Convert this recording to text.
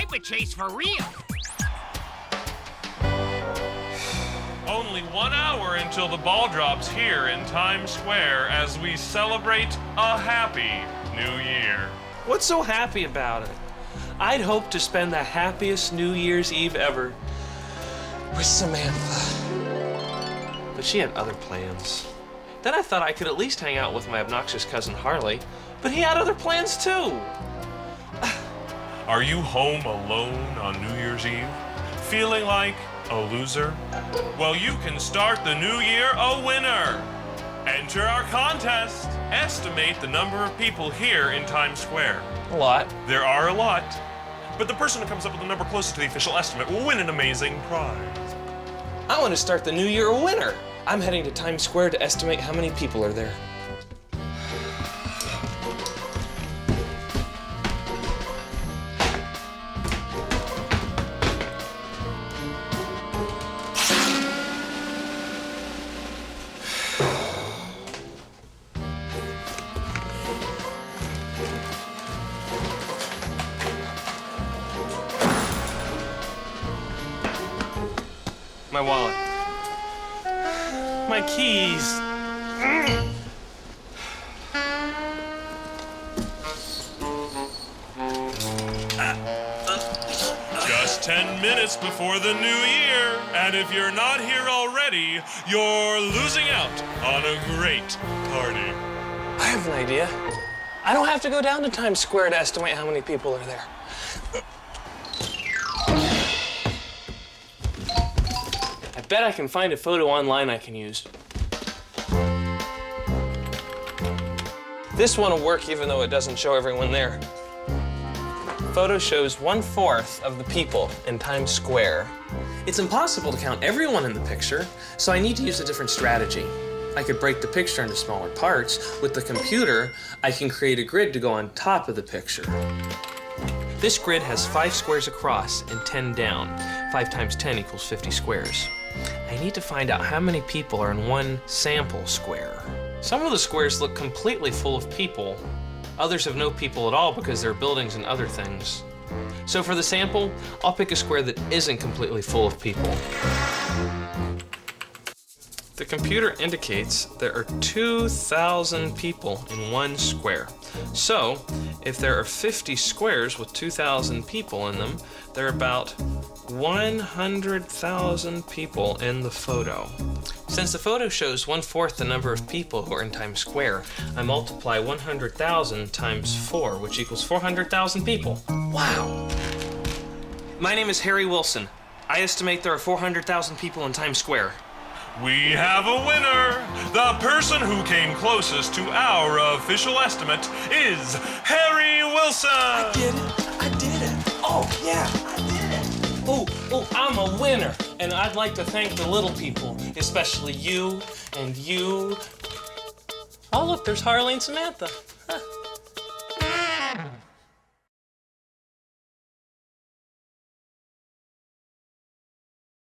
Cyberchase for real. Only 1 hour until the ball drops here in Times Square as we celebrate a happy New Year. What's so happy about it? I'd hoped to spend the happiest New Year's Eve ever with Samantha. But she had other plans. Then I thought I could at least hang out with my obnoxious cousin Harley, but he had other plans too. Are you home alone on New Year's Eve? Feeling like a loser? Well, you can start the new year a winner. Enter our contest. Estimate the number of people here in Times Square. A lot. There are a lot, but the person who comes up with the number closest to the official estimate will win an amazing prize. I want to start the new year a winner. I'm heading to Times Square to estimate how many people are there. My wallet. My keys. Just 10 minutes before the new year, and if you're not here already, you're losing out on a great party. I have an idea. I don't have to go down to Times Square to estimate how many people are there. I bet I can find a photo online I can use. This one will work even though it doesn't show everyone there. Photo shows 1/4 of the people in Times Square. It's impossible to count everyone in the picture, so I need to use a different strategy. I could break the picture into smaller parts. With the computer, I can create a grid to go on top of the picture. This grid has 5 squares across and 10 down. 5 times 10 equals 50 squares. I need to find out how many people are in one sample square. Some of the squares look completely full of people. Others have no people at all because there are buildings and other things. So for the sample, I'll pick a square that isn't completely full of people. The computer indicates there are 2,000 people in one square. So, if there are 50 squares with 2,000 people in them, there are about 100,000 people in the photo. Since the photo shows 1/4 the number of people who are in Times Square, I multiply 100,000 times 4, which equals 400,000 people. Wow! My name is Harry Wilson. I estimate there are 400,000 people in Times Square. We have a winner! The person who came closest to our official estimate is Harry Wilson! I did it! Oh, yeah, I did it! Oh, I'm a winner! And I'd like to thank the little people, especially you and you. Oh, look, there's Harley and Samantha. Huh.